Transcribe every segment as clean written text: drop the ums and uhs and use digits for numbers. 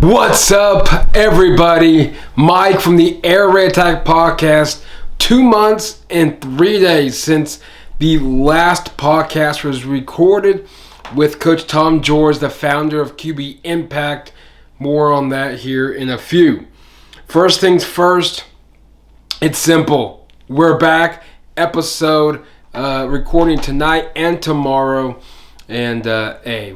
What's up, everybody? Mike from the Air Raid Attack Podcast. 2 months and 3 days since the last podcast was recorded with Coach Tom George, the founder of QB Impact. More on that here in a few. First things first, it's simple. We're back. Episode recording tonight and tomorrow. And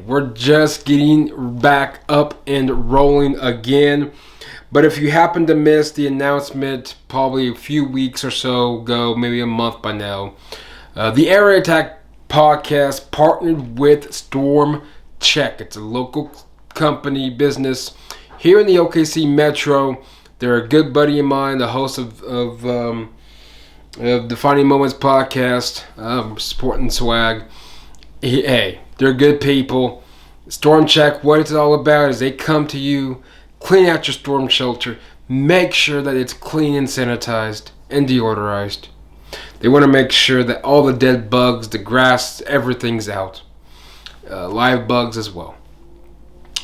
we're just getting back up and rolling again. But if you happen to miss the announcement probably a few weeks or so ago, maybe a month by now, the Air Raid Attack Podcast partnered with Storm Check. It's a local company business here in the OKC Metro. They're a good buddy of mine, the host of Defining Moments podcast, Sport and Swag. They're good people. Storm Check, what it's all about is they come to you, clean out your storm shelter, make sure that it's clean and sanitized and deodorized. They want to make sure that all the dead bugs, the grass, everything's out. Live bugs as well.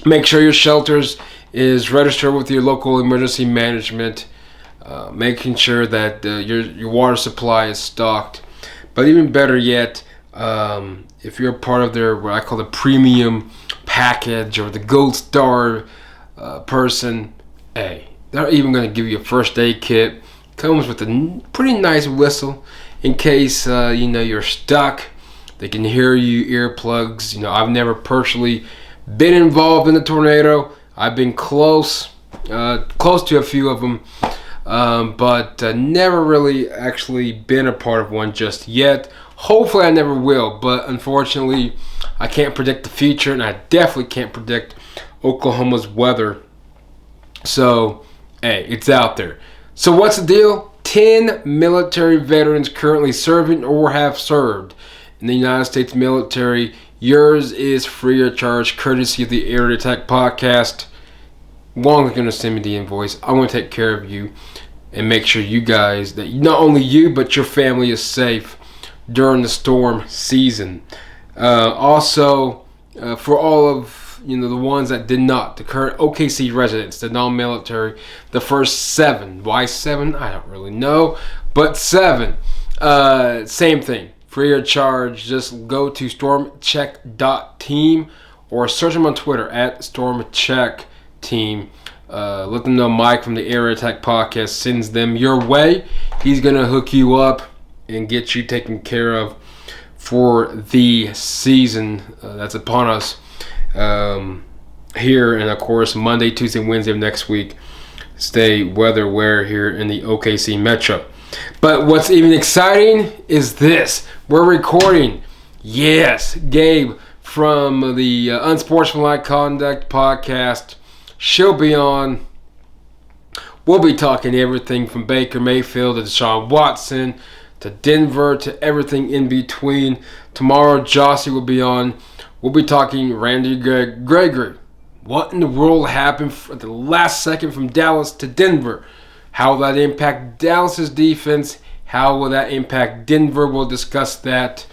Make sure your shelters is registered with your local emergency management, making sure that your water supply is stocked. But even better yet, if you're a part of their, what I call the premium package or the gold star person, they're even going to give you a first aid kit. Comes with a pretty nice whistle in case you're stuck. They can hear you, earplugs. I've never personally been involved in a tornado. I've been close to a few of them, but never really actually been a part of one just yet. Hopefully I never will, but unfortunately I can't predict the future, and I definitely can't predict Oklahoma's weather. So, it's out there. So what's the deal? 10 military veterans currently serving or have served in the United States military. Yours is free of charge, courtesy of the Air Raid Attack Podcast. Wong's going to send me the invoice. I'm going to take care of you and make sure you guys, that not only you, but your family is safe during the storm season. Also, for all of the ones that did not, the current OKC residents, the non-military, the first 7. Why 7? I don't really know, but 7. Same thing, free of charge. Just go to stormcheck.team or search them on Twitter at stormcheckteam. Let them know Mike from the Air Raid Attack Podcast sends them your way. He's gonna hook you up and get you taken care of for the season that's upon us here, and of course Monday, Tuesday, Wednesday of next week. Stay weather aware here in the OKC Metro. But what's even exciting is this: we're recording. Yes, Gabe from the Unsportsmanlike Conduct Podcast. She'll be on. We'll be talking everything from Baker Mayfield to Deshaun Watson to Denver, to everything in between. Tomorrow, Jossie will be on. We'll be talking Randy Gregory. What in the world happened at the last second from Dallas to Denver? How will that impact Dallas's defense? How will that impact Denver? We'll discuss that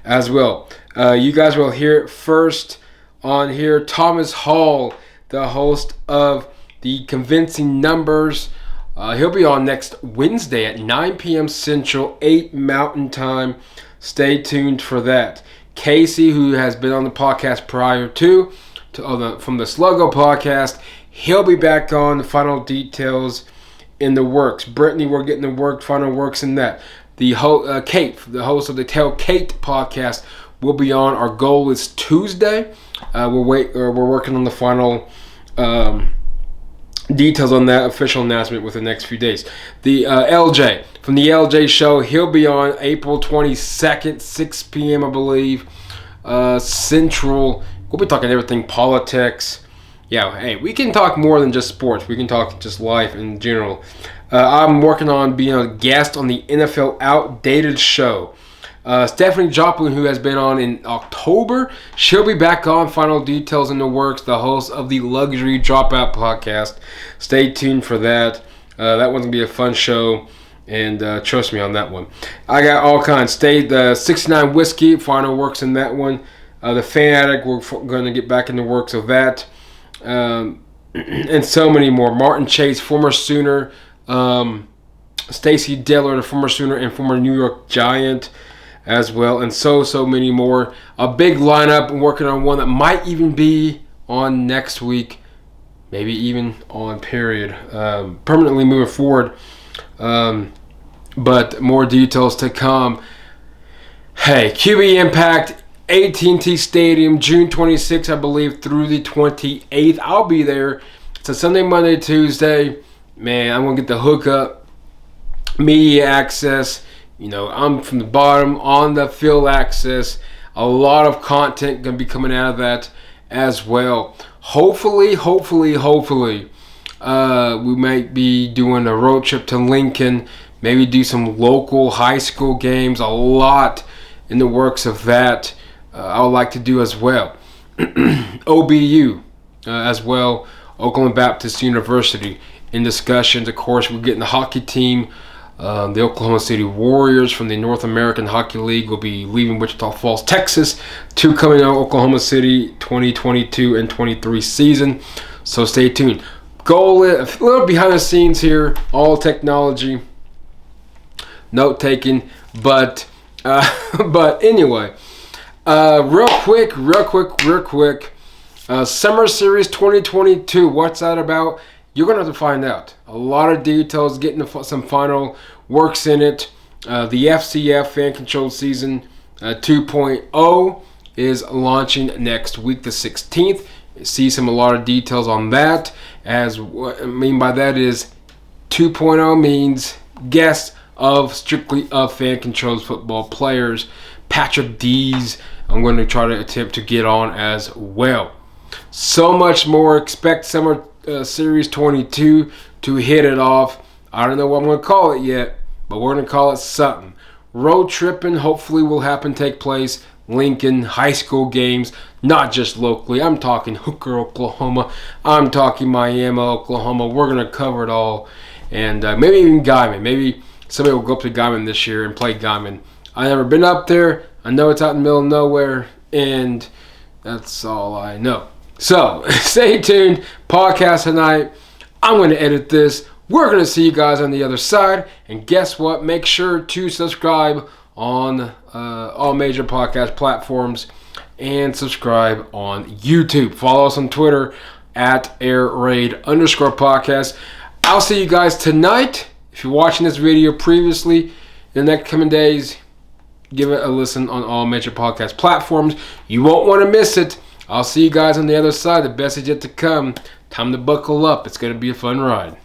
as well. You guys will hear it first on here. Thomas Hall, the host of the Convincing Numbers, he'll be on next Wednesday at 9 p.m. Central, 8 Mountain Time. Stay tuned for that. Casey, who has been on the podcast prior to from the Sluggo podcast, he'll be back on. The final details in the works. Brittany, we're getting the final works in that. The Kate, the host of the Tell Kate podcast, will be on. Our goal is Tuesday. We're working on the final details on that official announcement within the next few days. The LJ from the LJ show, he'll be on April 22nd, 6 p.m. I believe, Central. We'll be talking everything politics. Yeah, we can talk more than just sports. We can talk just life in general. I'm working on being a guest on the NFL Outdated show. Stephanie Joplin, who has been on in October, she'll be back on. Final details in the works. The host of the Luxury Dropout podcast. Stay tuned for that. That one's going to be a fun show, and trust me on that one. I got all kinds. The 69 Whiskey, final works in that one. The Fan Addict, we're going to get back in the works of that. and so many more. Martin Chase, former Sooner. Stacy Diller, the former Sooner and former New York Giant as well. And so many more. A big lineup. I'm working on one that might even be on next week. Maybe even on period. Permanently moving forward. But more details to come. Hey, QB Impact, AT&T Stadium, June 26th, I believe, through the 28th. I'll be there. It's a Sunday, Monday, Tuesday. Man, I'm going to get the hookup, media access. You know, I'm from the bottom on the field access. A lot of content going to be coming out of that as well. Hopefully, we might be doing a road trip to Lincoln. Maybe do some local high school games. A lot in the works of that. I would like to do as well. OBU as well. Oklahoma Baptist University in discussions. Of course, we're getting the hockey team. The Oklahoma City Warriors from the North American Hockey League will be leaving Wichita Falls, Texas, to coming out Oklahoma City 2022 and 23 season. So stay tuned. Go a little behind the scenes here, all technology, note taking, but anyway, real quick. Summer Series 2022. What's that about? You're going to have to find out. A lot of details, getting some final works in it. The FCF, Fan Controlled Season 2.0, is launching next week, the 16th. See a lot of details on that. As what I mean by that is 2.0 means guests of strictly of Fan Controlled football players. Patrick Dees, I'm going to try to attempt to get on as well. So much more. Expect Summer Series 22 to hit it off. I don't know what I'm going to call it yet, but we're going to call it something. Road tripping hopefully will take place. Lincoln, high school games, not just locally. I'm talking Hooker, Oklahoma. I'm talking Miami, Oklahoma. We're going to cover it all. And maybe even Guyman. Maybe somebody will go up to Guyman this year and play Guyman. I've never been up there. I know it's out in the middle of nowhere, and that's all I know. So, stay tuned. Podcast tonight. I'm going to edit this. We're going to see you guys on the other side. And guess what? Make sure to subscribe on all major podcast platforms and subscribe on YouTube. Follow us on Twitter at AirRaid_podcast. I'll see you guys tonight. If you're watching this video previously, in the next coming days, give it a listen on all major podcast platforms. You won't want to miss it. I'll see you guys on the other side. The best is yet to come. Time to buckle up. It's going to be a fun ride.